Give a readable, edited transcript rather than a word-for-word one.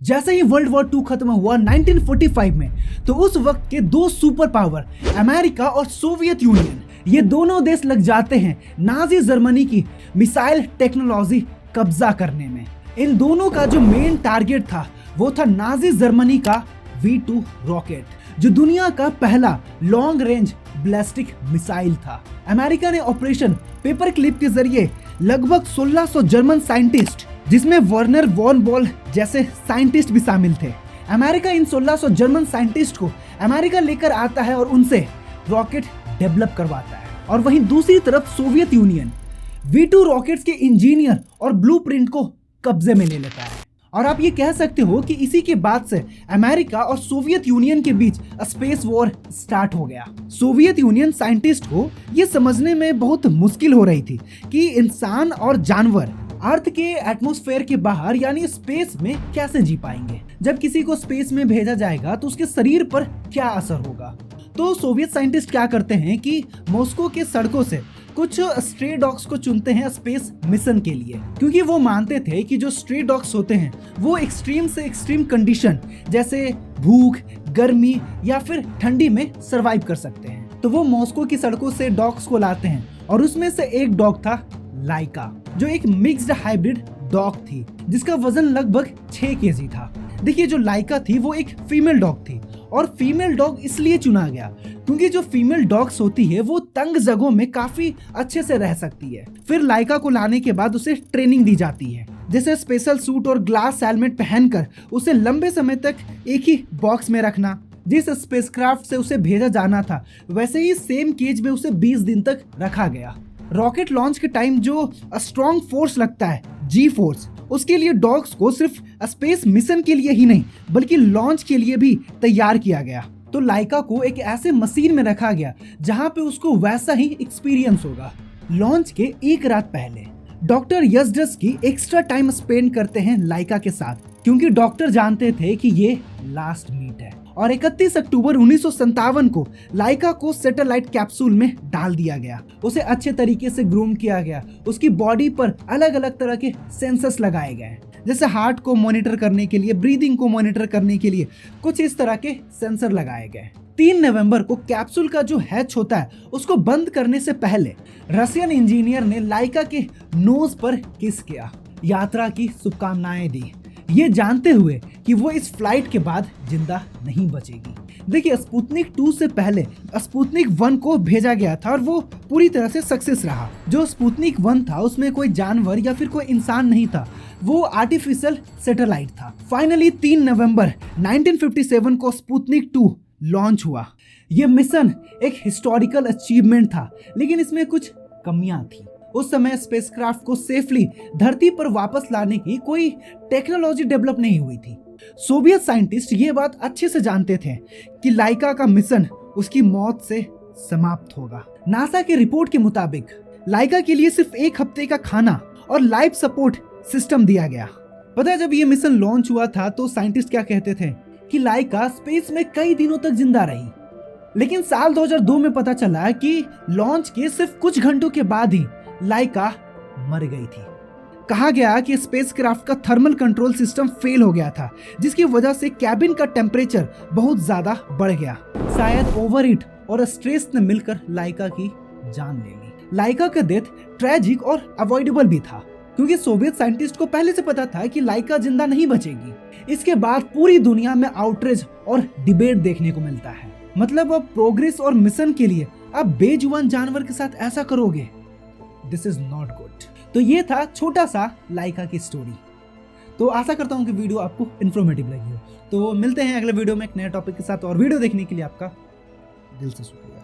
जैसे ही world war 2 खत्म हुआ 1945 में, तो उस वक्त के दो सुपर पावर अमेरिका और सोवियत यूनियन, ये दोनों देश लग जाते हैं नाजी जर्मनी की मिसाइल टेक्नोलॉजी कब्जा करने में। इन दोनों का जो मेन टारगेट था वो था नाजी जर्मनी का V2 रॉकेट, जो दुनिया का पहला लॉन्ग रेंज बैलिस्टिक मिसाइल था। अमेरिका ने ऑपरेशन पेपर क्लिप के जरिए लगभग 1600 जर्मन साइंटिस्ट, जिसमें वर्नर वॉन बॉल जैसे साइंटिस्ट भी शामिल थे, अमेरिका इन 1600 जर्मन साइंटिस्ट को अमेरिका लेकर आता है और उनसे रॉकेट डेवलप करवाता है। और वहीं दूसरी तरफ सोवियत यूनियन V2 रॉकेट्स के इंजीनियर और ब्लूप्रिंट को कब्जे में ले लेता है। और आप ये कह सकते हो कि इसी के बाद से अमेरिका और सोवियत यूनियन के बीच स्पेस वॉर स्टार्ट हो गया। सोवियत यूनियन साइंटिस्ट को ये समझने में बहुत मुश्किल हो रही थी कि इंसान और जानवर अर्थ के एटमॉस्फेयर के बाहर यानी स्पेस में कैसे जी पाएंगे। जब किसी को स्पेस में भेजा जाएगा तो उसके शरीर पर क्या असर होगा। तो सोवियत साइंटिस्ट क्या करते हैं कि मॉस्को के सड़कों से कुछ स्ट्रे डॉग्स को चुनते हैं स्पेस मिशन के लिए, क्योंकि वो मानते थे कि जो स्ट्रे डॉग्स होते हैं वो एक्सट्रीम से एक्सट्रीम कंडीशन जैसे भूख, गर्मी या फिर ठंडी में सरवाइव कर सकते हैं। तो वो मॉस्को की सड़कों से डॉग्स को लाते हैं और उसमें से एक डॉग था लाइका, जो एक मिक्स्ड हाइब्रिड डॉग थी जिसका वजन लगभग 6 केजी था। देखिए, जो लाइका थी वो एक फीमेल डॉग थी और फीमेल डॉग इसलिए चुना गया क्योंकि जो फीमेल डॉग्स होती है वो तंग जगहों में काफी अच्छे से रह सकती है। फिर लाइका को लाने के बाद उसे ट्रेनिंग दी जाती है, जैसे स्पेशल सूट और ग्लास हेलमेट पहनकर उसे लंबे समय तक एक ही बॉक्स में रखना। जिस स्पेसक्राफ्ट से उसे भेजा जाना था वैसे ही सेम केज में उसे 20 दिन तक रखा गया। रॉकेट लॉन्च के टाइम जो स्ट्रॉन्ग फोर्स लगता है, जी फोर्स, उसके लिए डॉग्स को सिर्फ स्पेस मिशन के लिए ही नहीं बल्कि लॉन्च के लिए भी तैयार किया गया। तो लाइका को एक ऐसे मशीन में रखा गया जहां पे उसको वैसा ही एक्सपीरियंस होगा। लॉन्च के एक रात पहले डॉक्टर यजडस्की एक्स्ट्रा टाइम स्पेंड करते हैं लाइका के साथ, क्योंकि डॉक्टर जानते थे कि ये लास्ट मीट है। और 31 अक्टूबर 1957 को लाइका को सैटेलाइट कैप्सूल में डाल दिया गया। उसे अच्छे तरीके से ग्रूम किया गया। उसकी बॉडी पर अलग अलग तरह के सेंसर्स लगाए गए, जैसे हार्ट को मॉनिटर करने के लिए, ब्रीदिंग को मॉनिटर करने के लिए कुछ इस तरह के सेंसर लगाए गए। 3 नवंबर को कैप्सूल का जो हैच होता है उसको बंद करने से पहले रशियन इंजीनियर ने लाइका के नोज पर किस किया, यात्रा की शुभकामनाएं दी, ये जानते हुए कि वो इस फ्लाइट के बाद जिंदा नहीं बचेगी। देखिए, स्पुतनिक 2 से पहले स्पुतनिक 1 को भेजा गया था और वो पूरी तरह से सक्सेस रहा। जो स्पुतनिक 1 था उसमें कोई जानवर या फिर कोई इंसान नहीं था, वो आर्टिफिशियल सैटेलाइट था। फाइनली 3 नवंबर 1957 को स्पुतनिक 2 लॉन्च हुआ। ये मिशन एक हिस्टोरिकल अचीवमेंट था, लेकिन इसमें कुछ कमियां थी। उस समय स्पेसक्राफ्ट को सेफली धरती पर वापस लाने की कोई टेक्नोलॉजी डेवलप नहीं हुई थी। सोवियत साइंटिस्ट ये बात अच्छे से जानते थे कि लाइका का मिशन उसकी मौत से समाप्त होगा। नासा की रिपोर्ट के मुताबिक लाइका के लिए सिर्फ 1 हफ्ते का खाना और लाइफ सपोर्ट सिस्टम दिया गया। पता है, जब ये मिशन लॉन्च हुआ था तो साइंटिस्ट क्या कहते थे कि लाइका स्पेस में कई दिनों तक जिंदा रही, लेकिन साल 2002 में पता चला कि लॉन्च के सिर्फ कुछ घंटों के बाद ही लाइका मर गई थी। कहा गया कि स्पेसक्राफ्ट का थर्मल कंट्रोल सिस्टम फेल हो गया था, जिसकी वजह से कैबिन का टेम्परेचर बहुत ज्यादा बढ़ गया। शायद ओवरहीट और स्ट्रेस ने मिलकर लाइका की जान ले ली। लाइका का डेथ ट्रेजिक और अवॉइडेबल भी था, क्योंकि सोवियत साइंटिस्ट को पहले से पता था कि लाइका जिंदा नहीं बचेगी। इसके बाद पूरी दुनिया में आउटरीच और डिबेट देखने को मिलता है। मतलब अब प्रोग्रेस और मिशन के लिए अब बेजुबान जानवर के साथ ऐसा करोगे, दिस इज नॉट गुड। तो ये था छोटा सा लाइका की स्टोरी। तो आशा करता हूँ कि वीडियो आपको इन्फॉर्मेटिव लगी हो। तो मिलते हैं अगले वीडियो में एक नए टॉपिक के साथ, और वीडियो देखने के लिए आपका दिल से शुक्रिया।